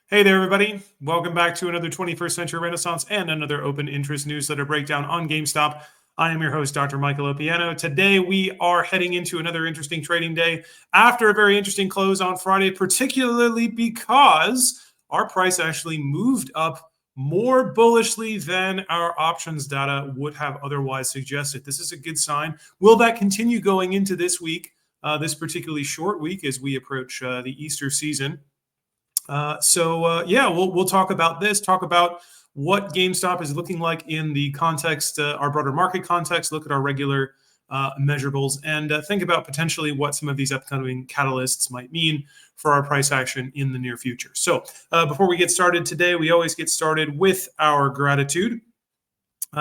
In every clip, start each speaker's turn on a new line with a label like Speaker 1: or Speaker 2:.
Speaker 1: Hey there, everybody. Welcome back to another 21st Century Renaissance and another open interest newsletter breakdown on GameStop. I am your host, Dr. Michael LoPiano. Today, we are heading into another interesting trading day after a very interesting close on Friday, particularly because our price actually moved up more bullishly than our options data would have otherwise suggested. This is a good sign. Will that continue going into this week, this particularly short week as we approach the Easter season? We'll talk about this, talk about what GameStop is looking like in the context, our broader market context, look at our regular measurables, and think about potentially what some of these upcoming catalysts might mean for our price action in the near future. So before we get started today, we always get started with our gratitude.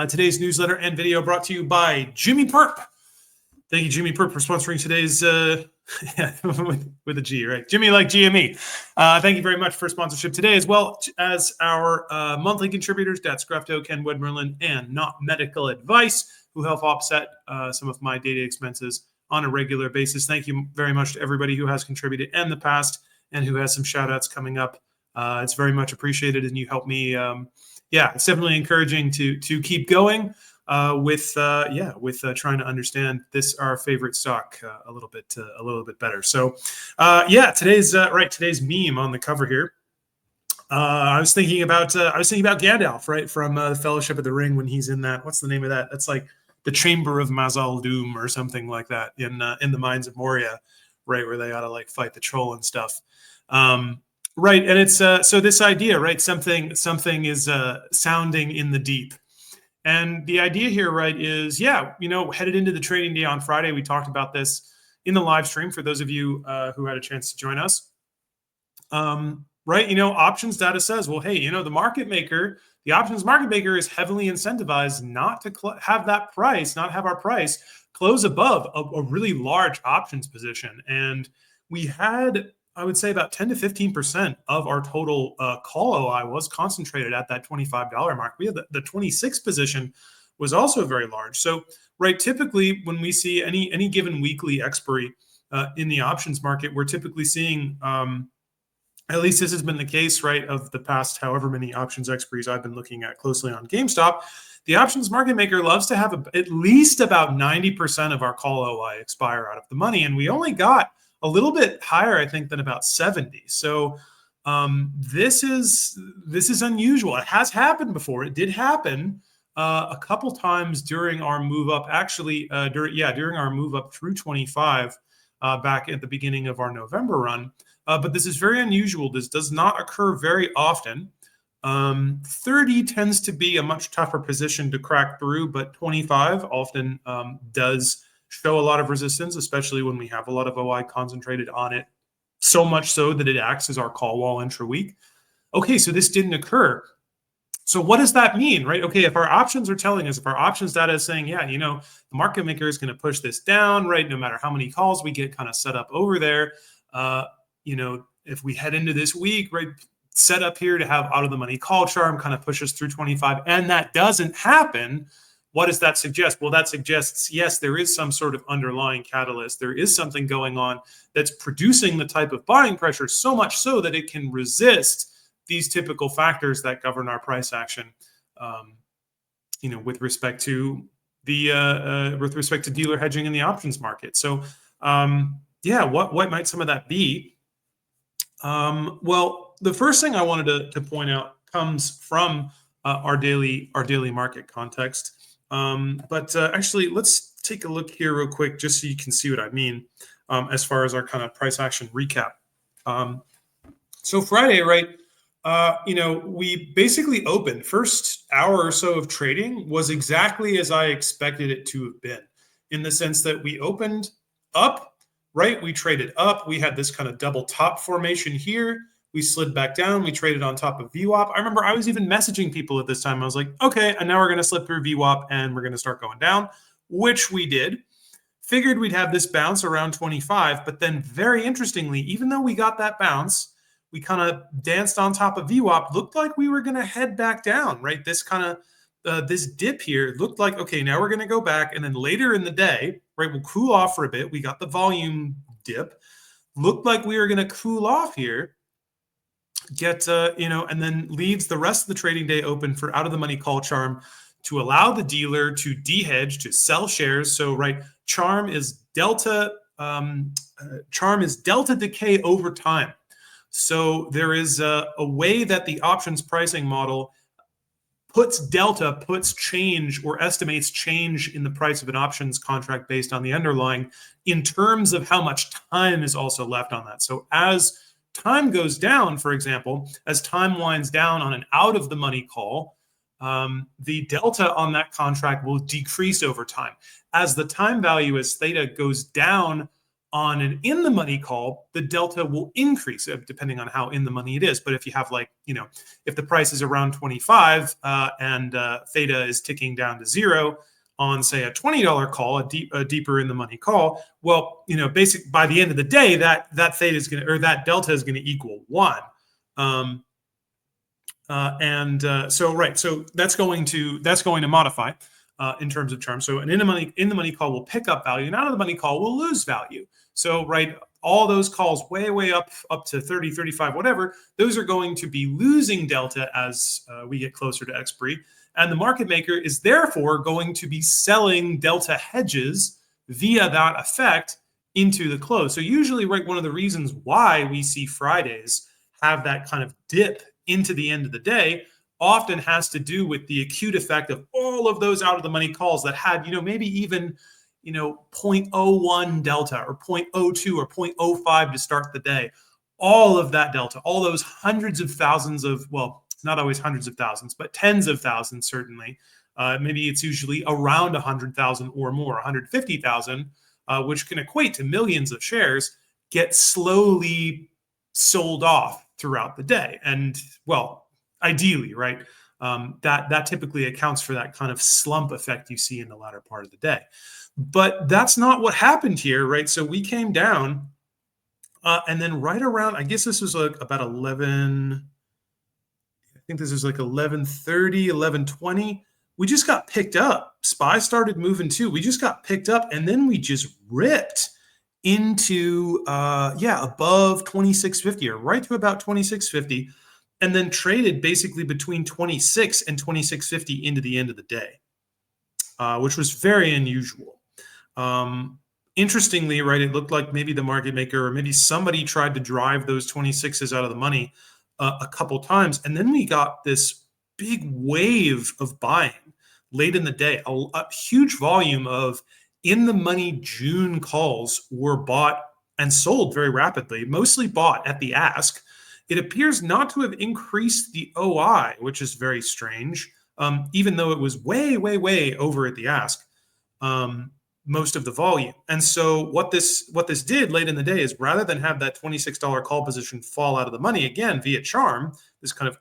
Speaker 1: Today's newsletter and video brought to you by Jimmy Perp. Thank you, Jimmy Perp, for sponsoring today's with a G, right? Jimmy like GME. Thank you very much for sponsorship today, as well as our monthly contributors, Dat Scruffto, Ken Wedmerlin, and Not Medical Advice, who help offset some of my data expenses on a regular basis. Thank you very much to everybody who has contributed in the past and who has some shout outs coming up. It's very much appreciated, and you help me. It's definitely encouraging to keep going. With trying to understand our favorite stock a little bit better. So, today's meme on the cover here. I was thinking about Gandalf, right, from the Fellowship of the Ring, when he's in that. What's the name of that? That's like the Chamber of Mazal Doom or something like that in the Mines of Moria, right, where they ought to like fight the troll and stuff. Right, and it's so this idea, right? Something is sounding in the deep. And the idea here, right, is, headed into the trading day on Friday. We talked about this in the live stream for those of you who had a chance to join us. Options data says, well, hey, the options market maker is heavily incentivized not to have our price close above a really large options position. And we had, I would say, about 10 to 15% of our total call OI was concentrated at that $25 mark. We had the 26 position was also very large. So, right, typically when we see any given weekly expiry in the options market, we're typically seeing, at least this has been the case, right, of the past however many options expiries I've been looking at closely on GameStop. The options market maker loves to have at least about 90% of our call OI expire out of the money, and we only got a little bit higher, I think, than about 70. So this is unusual. It has happened before. It did happen a couple times during our move up. Actually, during our move up through 25 back at the beginning of our November run. But this is very unusual. This does not occur very often. 30 tends to be a much tougher position to crack through, but 25 often does show a lot of resistance, especially when we have a lot of OI concentrated on it, so much so that it acts as our call wall intra-week. Okay, so this didn't occur. So what does that mean, right? Okay, if our options are telling us, if our options data is saying, the market maker is going to push this down, right, no matter how many calls we get kind of set up over there, if we head into this week, right, set up here to have out of the money call charm kind of push us through 25, and that doesn't happen, what does that suggest? Well, that suggests, yes, there is some sort of underlying catalyst. There is something going on that's producing the type of buying pressure, so much so that it can resist these typical factors that govern our price action, with respect to dealer hedging in the options market. So, what might some of that be? Well, the first thing I wanted to point out comes from our daily market context. Actually, let's take a look here real quick, just so you can see what I mean as far as our kind of price action recap. So Friday, right, we basically opened. First hour or so of trading was exactly as I expected it to have been, in the sense that we opened up, right? We traded up. We had this kind of double top formation here. We slid back down. We traded on top of VWAP. I remember I was even messaging people at this time. I was like, okay, and now we're going to slip through VWAP and we're going to start going down, which we did. Figured we'd have this bounce around 25, but then very interestingly, even though we got that bounce, we kind of danced on top of VWAP, looked like we were going to head back down, right? This kind of this dip here looked like, okay, now we're going to go back. And then later in the day, right, we'll cool off for a bit. We got the volume dip. Looked like we were going to cool off here. and then leaves the rest of the trading day open for out of the money call charm to allow the dealer to de-hedge, to sell shares. So right, charm is delta decay over time. So there is a way that the options pricing model puts change or estimates change in the price of an options contract based on the underlying in terms of how much time is also left on that. So as time goes down, for example, as time winds down on an out of the money call, the delta on that contract will decrease over time. As the time value as theta goes down on an in the money call, the delta will increase depending on how in the money it is. But if you have if the price is around 25 and theta is ticking down to 0 on, say, a $20 call, a deeper in the money call, well, basically by the end of the day, that theta is going to, or that delta is going to equal 1. So that's going to modify in terms of charm. So an in the money call will pick up value, and out of the money call will lose value. So all those calls way up to 30, 35, whatever, those are going to be losing delta as we get closer to expiry. And the market maker is therefore going to be selling delta hedges via that effect into the close. So usually, one of the reasons why we see Fridays have that kind of dip into the end of the day often has to do with the acute effect of all of those out of the money calls that had, maybe even, 0.01 delta or 0.02 or 0.05 to start the day. All of that delta, all those hundreds of thousands of, well, not always hundreds of thousands, but tens of thousands, certainly. Maybe it's usually around 100,000 or more, 150,000, which can equate to millions of shares, get slowly sold off throughout the day. And, well, ideally, right, that typically accounts for that kind of slump effect you see in the latter part of the day. But that's not what happened here, right? So we came down, and then right around, I guess this was about 11, I think this was 11:30, 11:20. We just got picked up. SPY started moving too. We just got picked up, and then we just ripped into above 2650, or right to about 2650, and then traded basically between 26 and 2650 into the end of the day, which was very unusual. Interestingly, right, it looked like maybe the market maker or maybe somebody tried to drive those 26s out of the money a couple times, and then we got this big wave of buying late in the day. A huge volume of in the money June calls were bought and sold very rapidly, mostly bought at the ask. It appears not to have increased the OI, which is very strange, even though it was way over at the ask, most of the volume. And so what this did late in the day is, rather than have that $26 call position fall out of the money again via charm, this kind of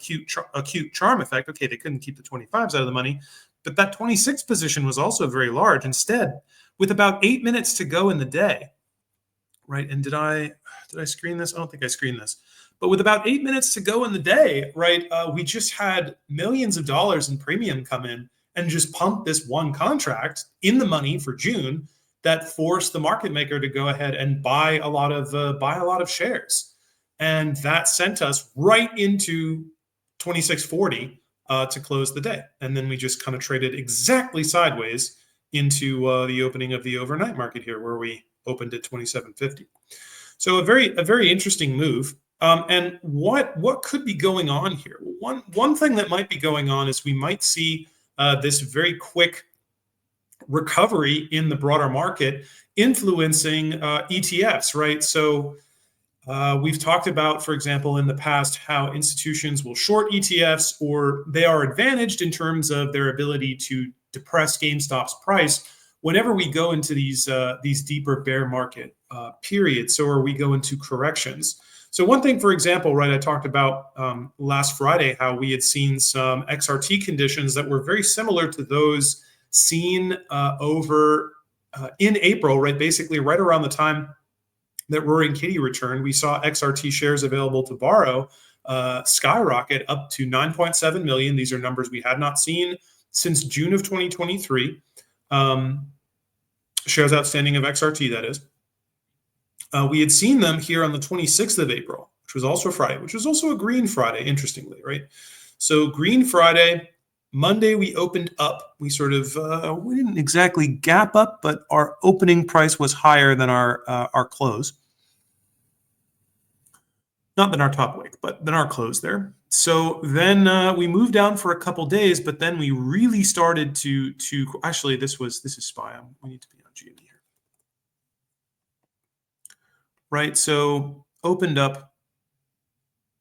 Speaker 1: acute charm effect, okay, they couldn't keep the 25s out of the money, but that 26 position was also very large. Instead, with about 8 minutes to go in the day, right? And did I screen this? I don't think I screened this. But with about 8 minutes to go in the day, right, we just had millions of dollars in premium come in and just pump this one contract in the money for June that forced the market maker to go ahead and buy a lot of shares. And that sent us right into 2640 to close the day. And then we just kind of traded exactly sideways into the opening of the overnight market here, where we opened at 2750. So a very interesting move. And what could be going on here? One thing that might be going on is we might see this very quick recovery in the broader market influencing ETFs, right? So we've talked about, for example, in the past, how institutions will short ETFs, or they are advantaged in terms of their ability to depress GameStop's price whenever we go into these deeper bear market periods, or we go into corrections. So one thing, for example, right, I talked about last Friday how we had seen some XRT conditions that were very similar to those seen over in April, right? Basically, right around the time that Roaring Kitty returned, we saw XRT shares available to borrow skyrocket up to 9.7 million. These are numbers we had not seen since June of 2023. Shares outstanding of XRT, that is. We had seen them here on the 26th of April, which was also Friday, which was also a green Friday, interestingly, right? So green Friday, Monday we opened up. We sort of we didn't exactly gap up, but our opening price was higher than our close. Not than our top wick, but than our close there. So then we moved down for a couple days, but then we really started to actually this is SPY. We need to be on GME here, right? So opened up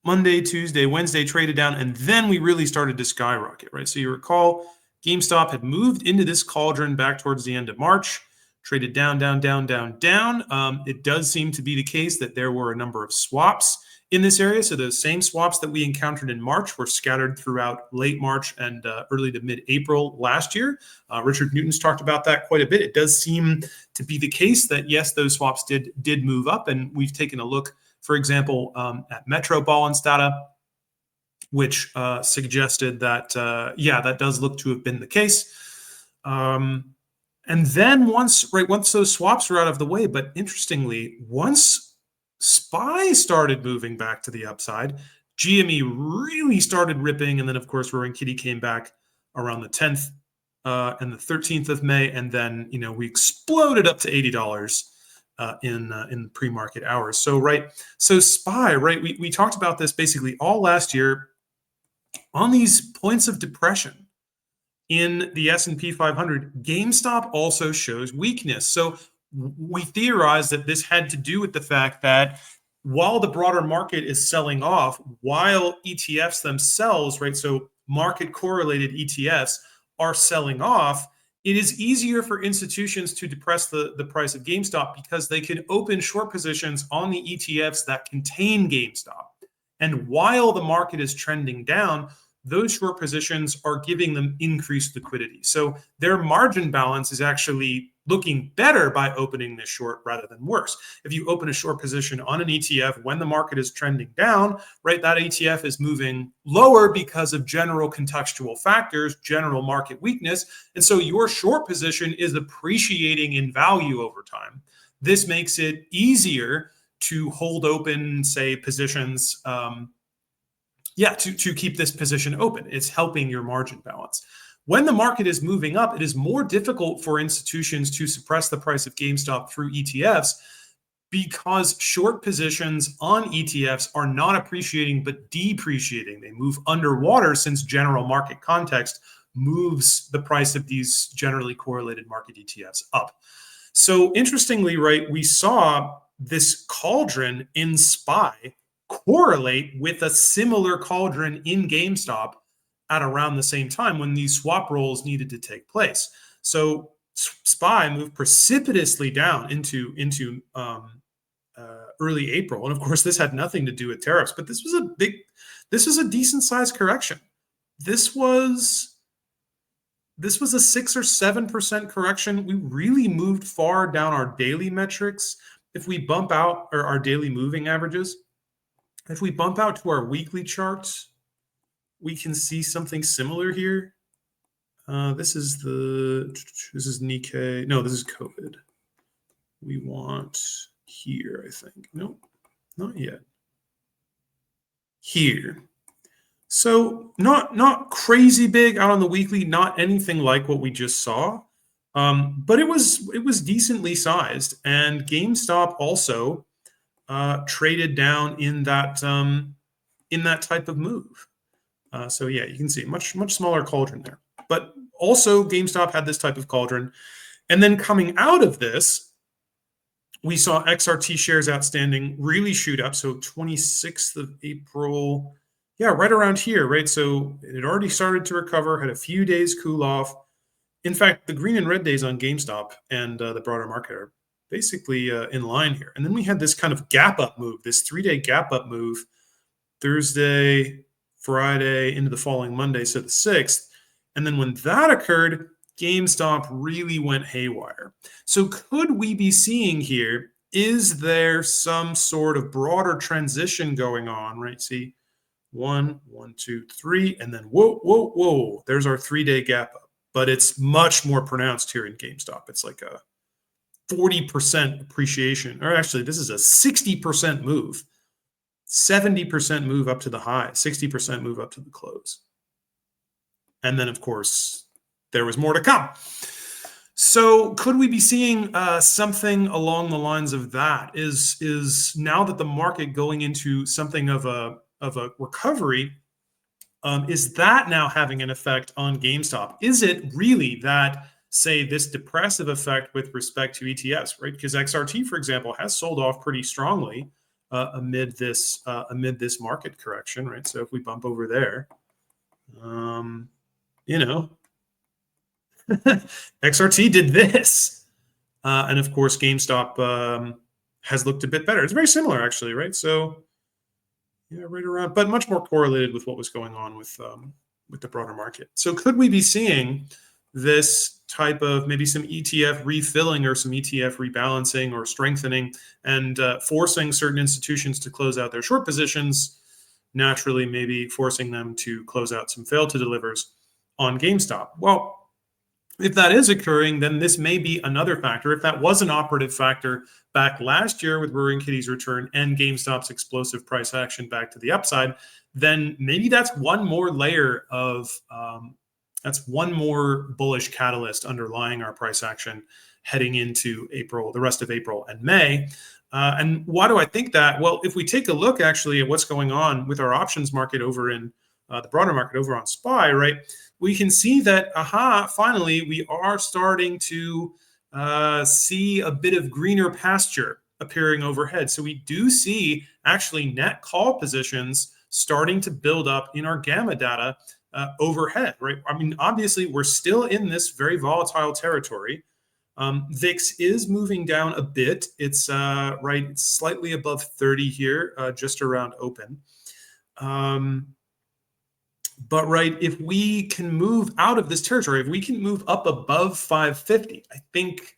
Speaker 1: Monday, Tuesday, Wednesday, traded down, and then we really started to skyrocket, right? So you recall GameStop had moved into this cauldron back towards the end of March, traded down, down, down, down, down. It does seem to be the case that there were a number of swaps in this area. So those same swaps that we encountered in March were scattered throughout late March and early to mid-April last year. Richard Newton's talked about that quite a bit. It does seem to be the case that, yes, those swaps did move up, and we've taken a look, for example, at Metro Balance data, which suggested that, yeah, that does look to have been the case. And then once those swaps are out of the way, but interestingly, once SPY started moving back to the upside, GME really started ripping, and then of course Roaring Kitty came back around the 10th and the 13th of May, and then we exploded up to $80 in pre-market hours. So so SPY, we talked about this basically all last year on these points of depression in the S&P 500. GameStop also shows weakness. So we theorized that this had to do with the fact that while the broader market is selling off, while ETFs themselves, so market correlated ETFs are selling off, it is easier for institutions to depress the price of GameStop because they can open short positions on the ETFs that contain GameStop. And while the market is trending down, those short positions are giving them increased liquidity. So their margin balance is actually looking better by opening this short rather than worse. If you open a short position on an ETF when the market is trending down, that ETF is moving lower because of general contextual factors, general market weakness. And so your short position is appreciating in value over time. This makes it easier to hold open, say, positions, to keep this position open. It's helping your margin balance. When the market is moving up, it is more difficult for institutions to suppress the price of GameStop through ETFs because short positions on ETFs are not appreciating but depreciating. They move underwater since general market context moves the price of these generally correlated market ETFs up. So interestingly, we saw this cauldron in SPY correlate with a similar cauldron in GameStop at around the same time when these swap rolls needed to take place. So SPY moved precipitously down into early April, and of course this had nothing to do with tariffs, but this was a decent sized correction. This was a 6 or 7% correction. We really moved far down our daily metrics. If we bump out our daily moving averages, if we bump out to our weekly charts, we can see something similar here. This is Nikkei. No, this is COVID. We want here, I think. Nope, not yet. Here. So not crazy big out on the weekly, not anything like what we just saw. But it was decently sized, and GameStop also traded down in that type of move. So yeah, you can see much smaller cauldron there. But also GameStop had this type of cauldron. And then coming out of this, we saw XRT shares outstanding really shoot up. So 26th of April, yeah, right around here, So it had already started to recover, had a few days cool off. In fact, the green and red days on GameStop and the broader market are basically in line here. And then we had this kind of gap up move, this 3-day gap up move, Thursday, Friday into the following Monday, so the 6th. And then when that occurred, GameStop really went haywire. So could we be seeing here, is there some sort of broader transition going on, See, 1, 2, 3, and then whoa, there's our 3-day gap up. But it's much more pronounced here in GameStop. It's like a 40% appreciation, or actually this is a 60% move 70% move up to the high, 60% move up to the close. And then, of course, there was more to come. So could we be seeing something along the lines of that? Is now that the market going into something of a recovery, is that now having an effect on GameStop? Is it really that, say, this depressive effect with respect to ETFs, right? Because XRT, for example, has sold off pretty strongly amid this market correction, right? So if we bump over there, you know, XRT did this. And of course, GameStop has looked a bit better. It's very similar, actually, right? So, yeah, right around, but much more correlated with what was going on with the broader market. So could we be seeing this type of maybe some ETF refilling or some ETF rebalancing or strengthening and forcing certain institutions to close out their short positions, naturally maybe forcing them to close out some failed to delivers on GameStop? Well, if that is occurring, then this may be another factor. If that was an operative factor back last year with Roaring Kitty's return and GameStop's explosive price action back to the upside, then maybe that's one more layer of, that's one more bullish catalyst underlying our price action heading into April, the rest of April and May. And why do I think that? Well, if we take a look actually at what's going on with our options market over in the broader market over on SPY, right? We can see that, finally, we are starting to see a bit of greener pasture appearing overhead. So we do see actually net call positions starting to build up in our gamma data overhead, right? I mean, obviously, we're still in this very volatile territory. VIX is moving down a bit. It's right slightly above 30 here, just around open. But right, if we can move out of this territory, if we can move up above 550, I think,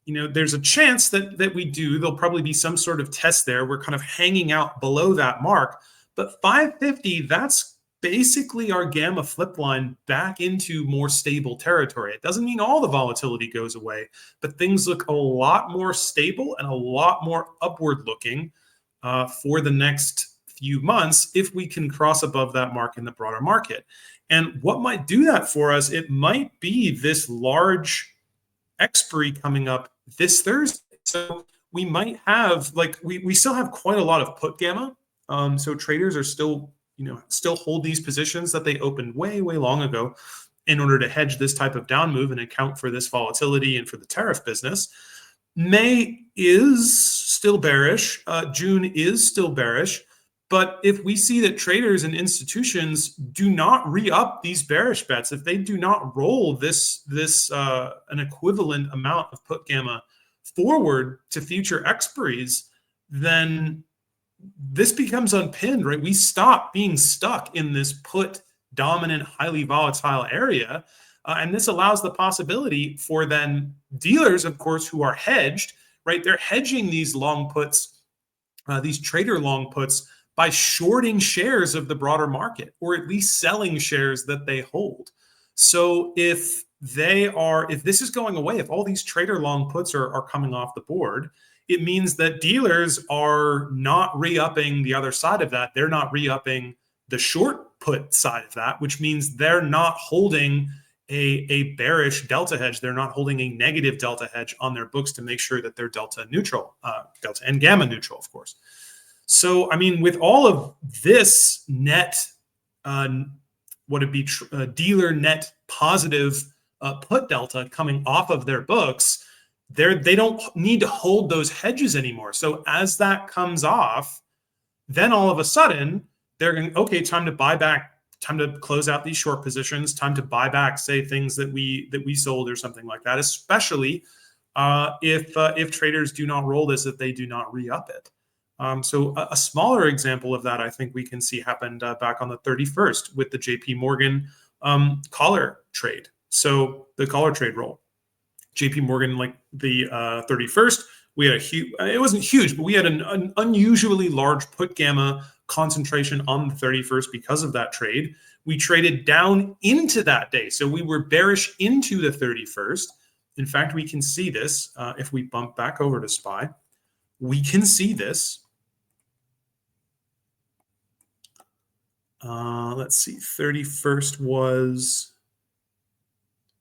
Speaker 1: there's a chance that we do. There'll probably be some sort of test there. We're kind of hanging out below that mark. But 550, that's basically our gamma flip line back into more stable territory. It doesn't mean all the volatility goes away, but things look a lot more stable and a lot more upward looking for the next few months if we can cross above that mark in the broader market. And what might do that for us? It might be this large expiry coming up this Thursday. So we might have, we still have quite a lot of put gamma. So traders are still hold these positions that they opened way, way long ago in order to hedge this type of down move and account for this volatility and for the tariff business. May is still bearish. June is still bearish. But if we see that traders and institutions do not re-up these bearish bets, if they do not roll this an equivalent amount of put gamma forward to future expiries, then this becomes unpinned, right? We stop being stuck in this put dominant, highly volatile area. And this allows the possibility for then dealers, of course, who are hedged, right? They're hedging these long puts, these trader long puts, by shorting shares of the broader market, or at least selling shares that they hold. So if this is going away, if all these trader long puts are coming off the board, it means that dealers are not re-upping the other side of that. They're not re-upping the short put side of that, which means they're not holding a bearish delta hedge. They're not holding a negative delta hedge on their books to make sure that they're delta neutral, delta and gamma neutral, of course. So, I mean, with all of this net, dealer net positive put delta coming off of their books, they don't need to hold those hedges anymore. So as that comes off, then all of a sudden they're going, okay, time to buy back, time to close out these short positions, time to buy back, say, things that we sold or something like that, especially if traders do not roll this, if they do not re-up it. So a smaller example of that, I think we can see happened back on the 31st with the JP Morgan collar trade. So the collar trade roll, JP Morgan, like the 31st, we had it wasn't huge, but we had an unusually large put gamma concentration on the 31st because of that trade. We traded down into that day. So we were bearish into the 31st. In fact, we can see this if we bump back over to SPY. We can see this. Let's see, 31st was,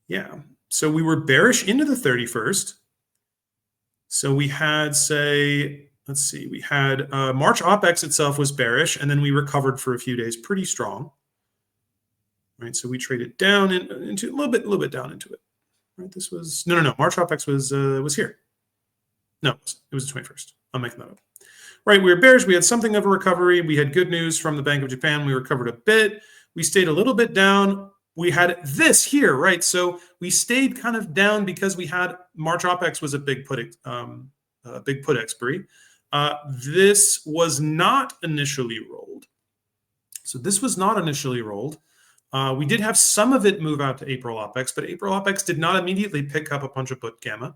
Speaker 1: yeah. So we were bearish into the 31st. So we had, say, let's see, we had March OPEX itself was bearish, and then we recovered for a few days pretty strong. Right, so we traded down into a little bit down into it. Right, this was no. March OPEX was here. No, it was the 21st. I'm making that up. Right, we were bearish. We had something of a recovery. We had good news from the Bank of Japan. We recovered a bit. We stayed a little bit down. We had this here, right? So we stayed kind of down because we had March OPEX was a big put expiry. This was not initially rolled. So this was not initially rolled. We did have some of it move out to April OPEX, but April OPEX did not immediately pick up a bunch of put gamma.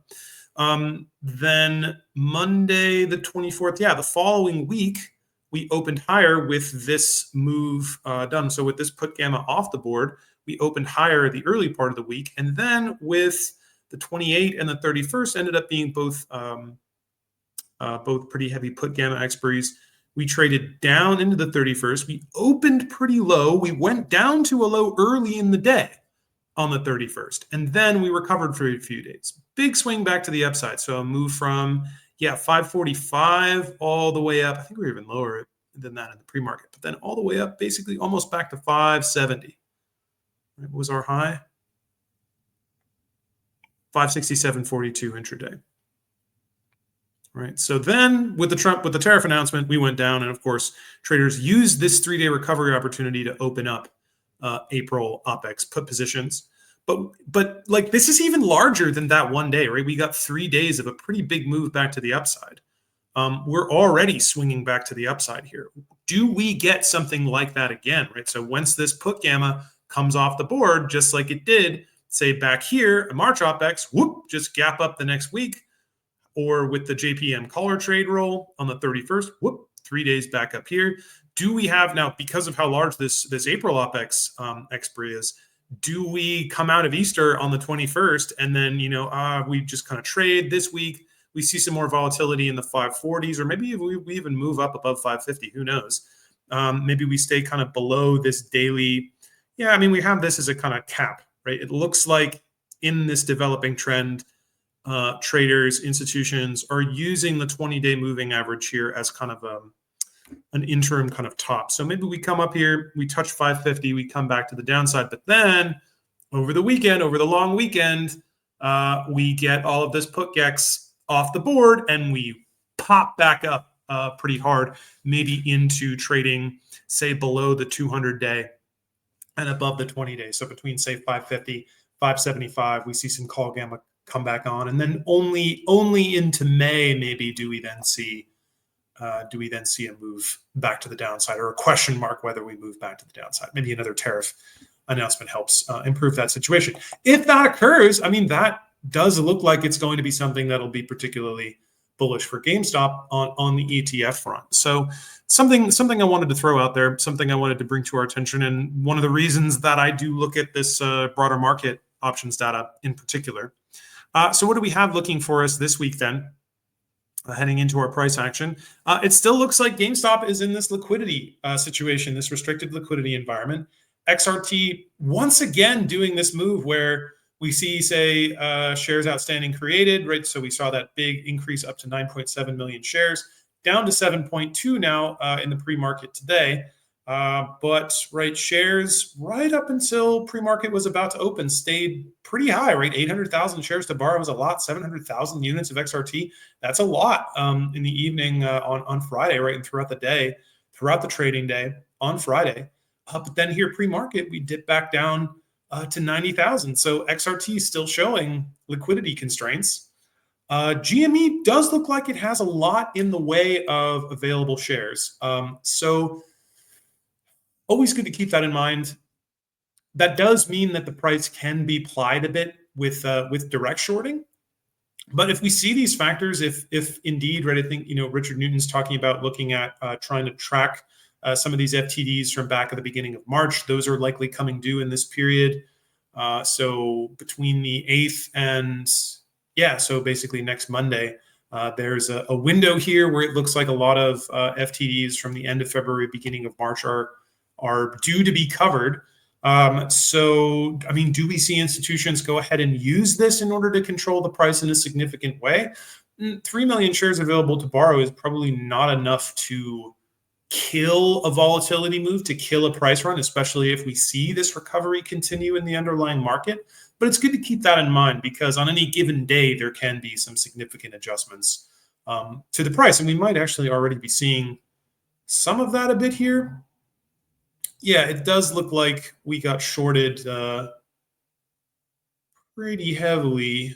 Speaker 1: Then Monday, the 24th, the following week, we opened higher with this move done. So with this put gamma off the board, we opened higher the early part of the week. And then with the 28th and the 31st ended up being both pretty heavy put gamma expiries. We traded down into the 31st. We opened pretty low. We went down to a low early in the day on the 31st. And then we recovered for a few days. Big swing back to the upside. So a move from, 545 all the way up. I think we were even lower than that in the pre-market. But then all the way up, basically almost back to 570. What was our high? 567.42 intraday. Right. So then with the tariff announcement, we went down. And of course, traders used this 3-day recovery opportunity to open up April OPEX put positions. But like this is even larger than that one day, right? We got 3 days of a pretty big move back to the upside. We're already swinging back to the upside here. Do we get something like that again, right? So once this put gamma comes off the board, just like it did, say back here, a March OPEX, whoop, just gap up the next week. Or with the JPM collar trade roll on the 31st, whoop, 3 days back up here. Do we have now, because of how large this April OPEX expiry is, do we come out of Easter on the 21st and then, we just kind of trade this week? We see some more volatility in the 540s, or maybe we even move up above 550. Who knows? Maybe we stay kind of below this daily. Yeah, I mean, we have this as a kind of cap, right? It looks like in this developing trend, traders, institutions are using the 20-day moving average here as kind of an interim kind of top. So maybe we come up here, we touch 550, we come back to the downside, but then over the long weekend, we get all of this put gex off the board and we pop back up pretty hard, maybe into trading, say, below the 200-day and above the 20-day. So between, say, 550, 575, we see some call gamma come back on, and then only into May maybe do we then see a move back to the downside, or a question mark whether we move back to the downside. Maybe another tariff announcement helps improve that situation. If that occurs, I mean, that does look like it's going to be something that'll be particularly bullish for GameStop on the ETF front. So something I wanted to throw out there, something I wanted to bring to our attention, and one of the reasons that I do look at this broader market options data in particular. So what do we have looking for us this week then, heading into our price action? It still looks like GameStop is in this liquidity situation, this restricted liquidity environment. XRT once again doing this move where we see, say, shares outstanding created, right? So we saw that big increase up to 9.7 million shares, down to 7.2 now in the pre-market today. But shares right up until pre-market was about to open stayed pretty high, right? 800,000 shares to borrow was a lot. 700,000 units of XRT, that's a lot in the evening on Friday, right? And throughout the day, throughout the trading day on Friday. But then here pre-market, we dip back down to 90,000. So XRT is still showing liquidity constraints. GME does look like it has a lot in the way of available shares. So always good to keep that in mind. That does mean that the price can be plied a bit with direct shorting. But if we see these factors, if indeed, right, I think, Richard Newton's talking about looking at trying to track some of these FTDs from back at the beginning of March. Those are likely coming due in this period. So between the 8th and, so basically next Monday, there's a window here where it looks like a lot of FTDs from the end of February, beginning of March are are due to be covered. So, I mean, do we see institutions go ahead and use this in order to control the price in a significant way? 3 million shares available to borrow is probably not enough to kill a volatility move, to kill a price run, especially if we see this recovery continue in the underlying market. But it's good to keep that in mind, because on any given day, there can be some significant adjustments to the price. And we might actually already be seeing some of that a bit here. Yeah, it does look like we got shorted pretty heavily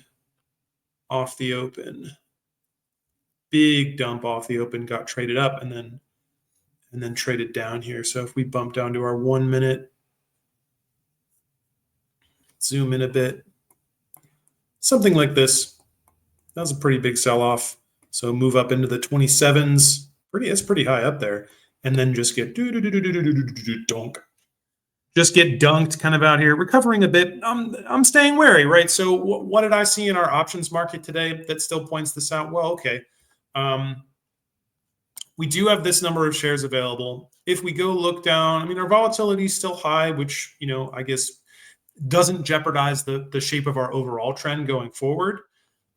Speaker 1: off the open. Big dump off the open, got traded up and then traded down here. So if we bump down to our 1 minute, zoom in a bit, something like this. That was a pretty big sell-off. So move up into the 27s. It's pretty high up there. And then just get donk. Just get dunked kind of out here, recovering a bit. I'm staying wary, right? So what did I see in our options market today that still points this out? Well, okay. We do have this number of shares available. If we go look down, I mean, our volatility is still high, which, I guess doesn't jeopardize the shape of our overall trend going forward.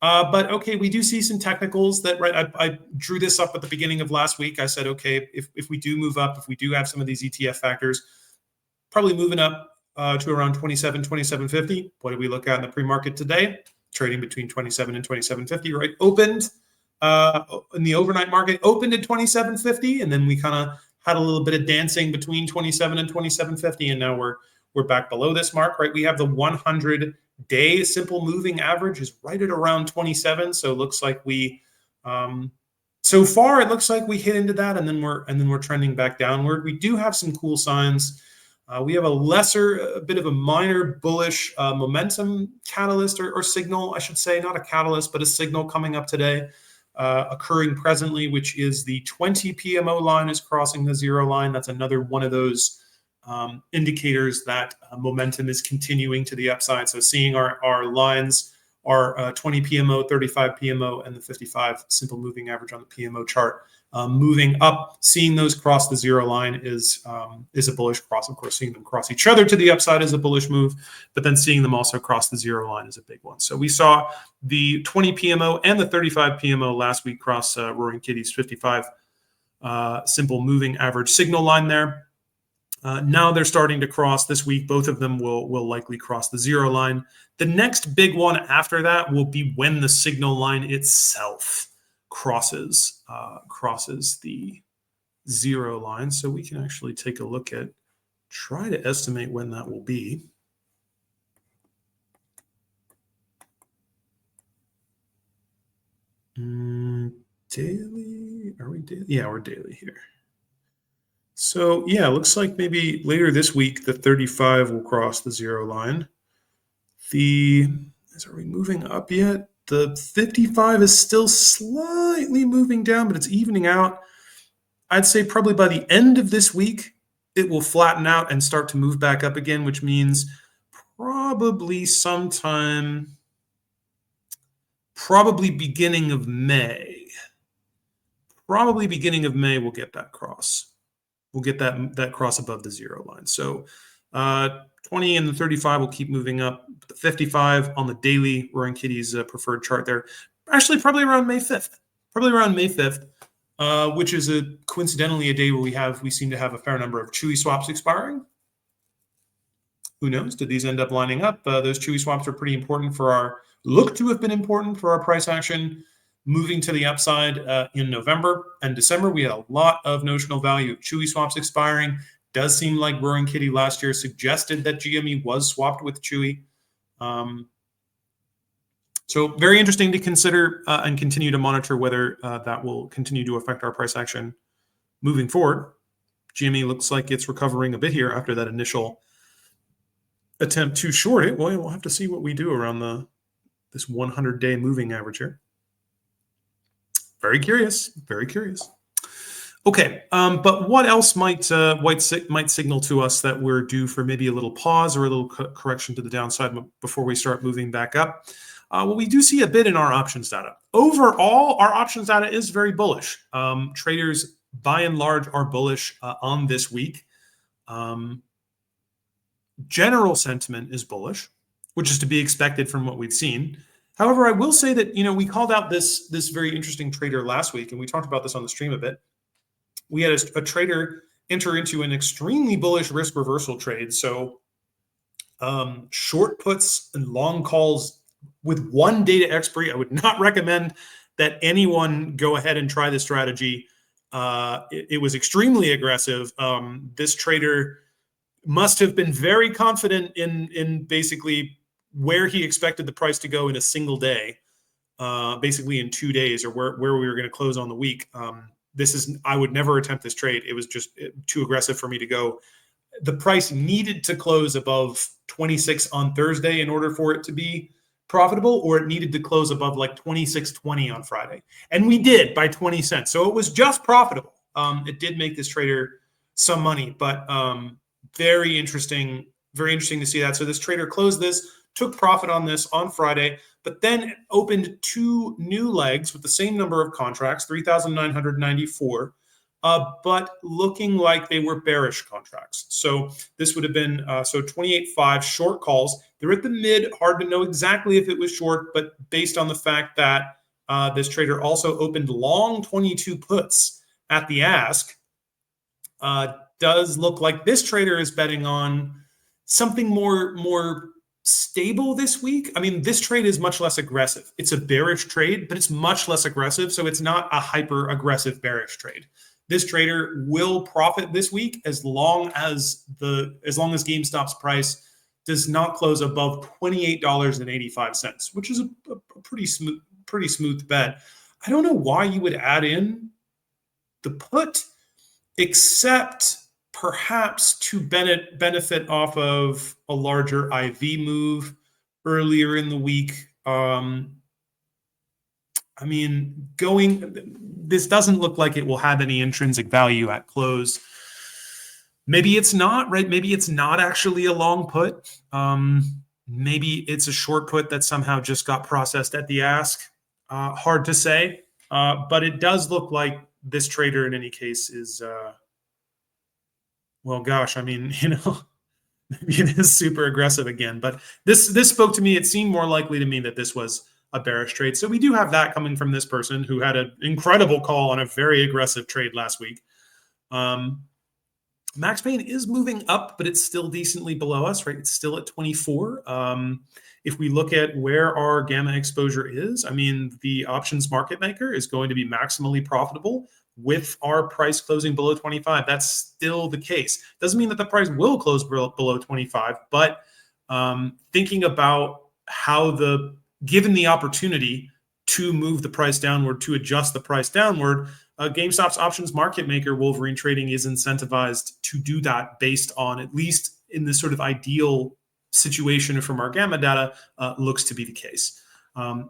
Speaker 1: But okay, we do see some technicals that, right, I drew this up at the beginning of last week. I said, okay, if we do move up, if we do have some of these ETF factors, probably moving up to around 27.50. What did we look at in the pre-market today? Trading between 27 and 27.50, right? Opened in the overnight market, opened at 27.50, and then we kind of had a little bit of dancing between 27 and 27.50, and now we're back below this mark, right? We have the 100-day simple moving average is right at around 27, so it looks like we so far it looks like we hit into that, and then we're trending back downward. We do have some cool signs. We have a bit of a minor bullish momentum catalyst or signal, I should say, not a catalyst, but a signal coming up today, occurring presently, which is the 20 PMO line is crossing the zero line. That's another one of those indicators that momentum is continuing to the upside. So seeing our lines, our 20 PMO, 35 PMO, and the 55 simple moving average on the PMO chart moving up, seeing those cross the zero line is a bullish cross. Of course, seeing them cross each other to the upside is a bullish move, but then seeing them also cross the zero line is a big one. So we saw the 20 PMO and the 35 PMO last week cross Roaring Kitty's 55 simple moving average signal line there. Now they're starting to cross this week. Both of them will likely cross the zero line. The next big one after that will be when the signal line itself crosses the zero line. So we can actually take a look at, try to estimate when that will be. Daily, are we daily? Yeah, we're daily here. So yeah, looks like maybe later this week, the 35 will cross the zero line. Are we moving up yet? The 55 is still slightly moving down, but it's evening out. I'd say probably by the end of this week, it will flatten out and start to move back up again, which means probably beginning of May. Probably beginning of May, we'll get that cross. We'll get that cross above the zero line. So 20 and the 35 will keep moving up. The 55 on the daily Roaring Kitty's preferred chart there, actually probably around May 5th. Which is coincidentally a day where we seem to have a fair number of Chewy swaps expiring. Who knows? Did these end up lining up? Those Chewy swaps are pretty important look to have been important for our price action moving to the upside in November and December. We had a lot of notional value of Chewy swaps expiring. Does seem like Roaring Kitty last year suggested that GME was swapped with Chewy. So very interesting to consider and continue to monitor whether that will continue to affect our price action moving forward. GME looks like it's recovering a bit here after that initial attempt to short it. Well, we'll have to see what we do around this 100-day moving average here. Very curious, very curious. Okay, but what else might signal to us that we're due for maybe a little pause or a little correction to the downside before we start moving back up? Well, we do see a bit in our options data. Overall, our options data is very bullish. Traders, by and large, are bullish on this week. General sentiment is bullish, which is to be expected from what we've seen. However, I will say that, we called out this very interesting trader last week, and we talked about this on the stream a bit. We had a trader enter into an extremely bullish risk reversal trade. So short puts and long calls with one data expiry. I would not recommend that anyone go ahead and try this strategy. It was extremely aggressive. This trader must have been very confident in basically where he expected the price to go in a single day, basically in 2 days, or where we were going to close on the week. I would never attempt this trade. It was just too aggressive for me to go. The price needed to close above 26 on Thursday in order for it to be profitable, or it needed to close above like 26.20 on Friday. And we did by 20 cents. So it was just profitable. It did make this trader some money, but very interesting to see that. So this trader closed this, took profit on this on Friday, but then opened 2 new legs with the same number of contracts, 3,994, but looking like they were bearish contracts. So this would have been 28.5 short calls. They're at the mid, hard to know exactly if it was short, but based on the fact that this trader also opened long 22 puts at the ask, does look like this trader is betting on something more stable this week. I mean, this trade is much less aggressive. It's a bearish trade, but it's much less aggressive. So it's not a hyper aggressive bearish trade. This trader will profit this week as long as GameStop's price does not close above $28.85, which is a pretty smooth bet. I don't know why you would add in the put, except perhaps to benefit off of a larger IV move earlier in the week. This doesn't look like it will have any intrinsic value at close. Maybe it's not, right? Maybe it's not actually a long put. Maybe it's a short put that somehow just got processed at the ask. Hard to say, but it does look like this trader in any case is, maybe it is super aggressive again, but this spoke to me. It seemed more likely to me that this was a bearish trade. So we do have that coming from this person who had an incredible call on a very aggressive trade last week. Max Payne is moving up, but it's still decently below us, right? It's still at 24. If we look at where our gamma exposure is, the options market maker is going to be maximally profitable with our price closing below 25. That's still the case. Doesn't mean that the price will close below 25, but thinking about how given the opportunity to move the price downward, to adjust the price downward, GameStop's options market maker, Wolverine Trading, is incentivized to do that based on, at least in this sort of ideal situation from our gamma data, looks to be the case.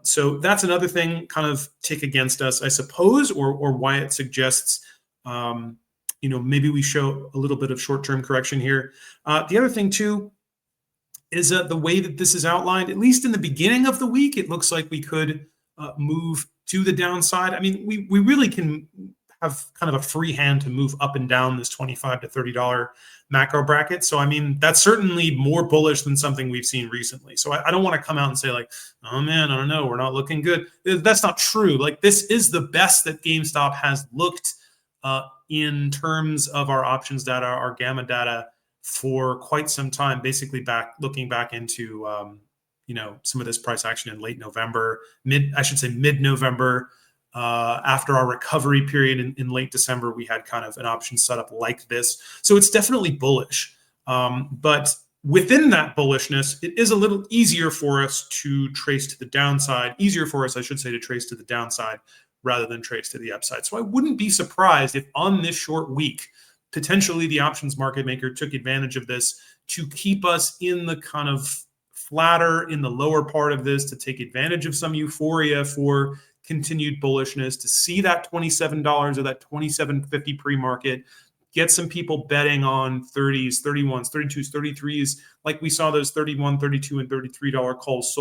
Speaker 1: So that's another thing kind of tick against us, I suppose, or why it suggests, maybe we show a little bit of short-term correction here. The other thing too is the way that this is outlined, at least in the beginning of the week, it looks like we could move to the downside. We really can have kind of a free hand to move up and down this $25 to $30 macro bracket. So, that's certainly more bullish than something we've seen recently. So I don't want to come out and say like, oh man, I don't know, we're not looking good. That's not true. Like, this is the best that GameStop has looked in terms of our options data, our gamma data, for quite some time, basically looking back into, some of this price action in late November, mid-November. After our recovery period in late December, we had kind of an option set up like this. So it's definitely bullish. But within that bullishness, it is a little easier for us to trace to the downside, to trace to the downside rather than trace to the upside. So I wouldn't be surprised if on this short week, potentially the options market maker took advantage of this to keep us in the kind of flatter, in the lower part of this, to take advantage of some euphoria for continued bullishness, to see that $27 or that $27.50 pre-market, get some people betting on 30s, 31s, 32s, 33s, like we saw those $31, $32, and $33 calls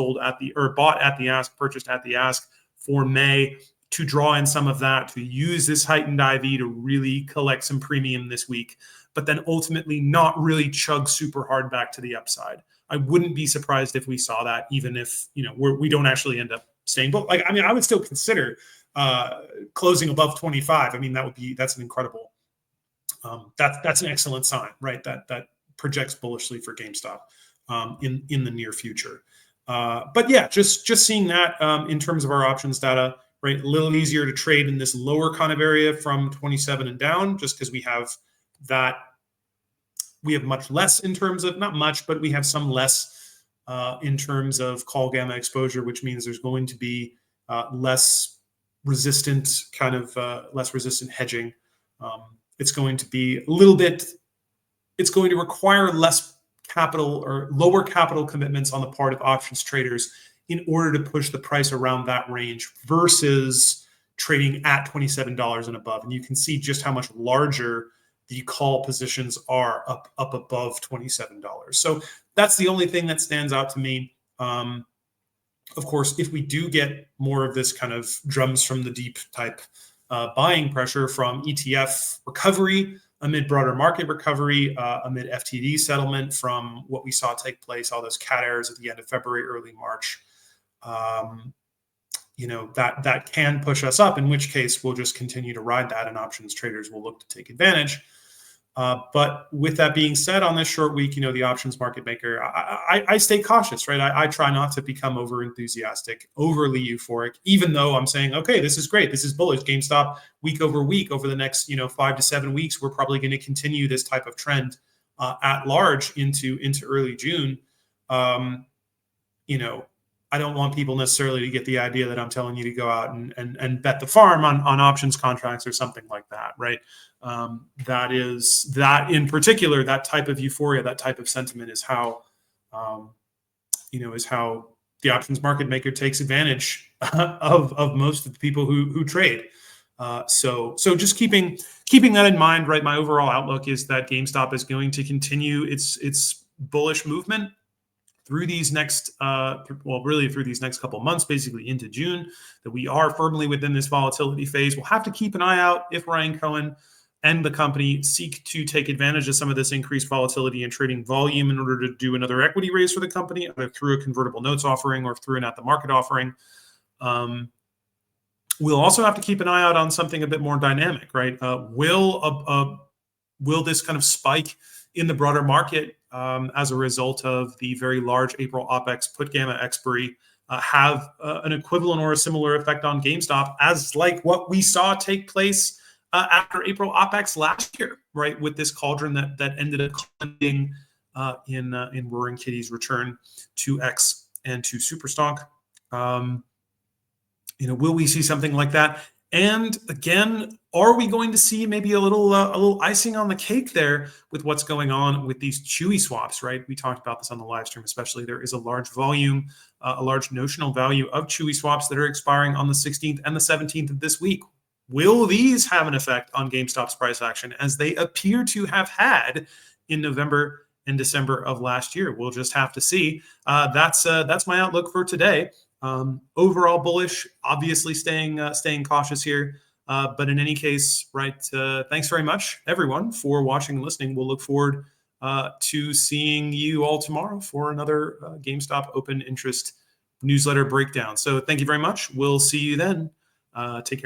Speaker 1: bought at the ask, purchased at the ask for May, to draw in some of that, to use this heightened IV to really collect some premium this week. but then ultimately not really chug super hard back to the upside. I wouldn't be surprised if we saw that, even if we don't actually end up staying. But I would still consider closing above 25. I mean, that's an incredible. That's an excellent sign, right? That projects bullishly for GameStop in the near future. But yeah, just seeing that in terms of our options data, right? A little easier to trade in this lower kind of area from 27 and down, just because we have much less in terms of, not much, but we have some less in terms of call gamma exposure, which means there's going to be less resistant hedging. It's going to be it's going to require less capital or lower capital commitments on the part of options traders in order to push the price around that range versus trading at $27 and above. And you can see just how much larger the call positions are up above $27. So that's the only thing that stands out to me. Of course, if we do get more of this kind of drums from the deep type buying pressure from ETF recovery amid broader market recovery, amid FTD settlement from what we saw take place, all those cat errors at the end of February, early March, that can push us up, in which case we'll just continue to ride that and options traders will look to take advantage. But with that being said, on this short week, the options market maker, I stay cautious, right? I try not to become over enthusiastic, overly euphoric, even though I'm saying, okay, this is great. This is bullish. GameStop week over week over the next, 5 to 7 weeks, we're probably going to continue this type of trend at large into early June. I don't want people necessarily to get the idea that I'm telling you to go out and bet the farm on options contracts or something like that, right? That in particular, that type of euphoria, that type of sentiment is how the options market maker takes advantage of most of the people who trade. So just keeping that in mind, right? My overall outlook is that GameStop is going to continue its bullish movement through these next, through these next couple of months, basically into June, that we are firmly within this volatility phase. We'll have to keep an eye out if Ryan Cohen and the company seek to take advantage of some of this increased volatility and trading volume in order to do another equity raise for the company, either through a convertible notes offering or through an at-the-market offering. We'll also have to keep an eye out on something a bit more dynamic, right? Will this kind of spike in the broader market as a result of the very large April OPEX put gamma expiry have an equivalent or a similar effect on GameStop as like what we saw take place after April OPEX last year, right? With this cauldron that ended up ending in Roaring Kitty's return to X and to Superstonk. Will we see something like that? And again, are we going to see maybe a little icing on the cake there with what's going on with these Chewy swaps, right? We talked about this on the live stream, especially. There is a large volume, a large notional value of Chewy swaps that are expiring on the 16th and the 17th of this week. Will these have an effect on GameStop's price action as they appear to have had in November and December of last year? We'll just have to see. That's my outlook for today. Overall bullish, obviously staying cautious here. But in any case, right, thanks very much, everyone, for watching and listening. We'll look forward to seeing you all tomorrow for another GameStop Open Interest newsletter breakdown. So thank you very much. We'll see you then. Take care.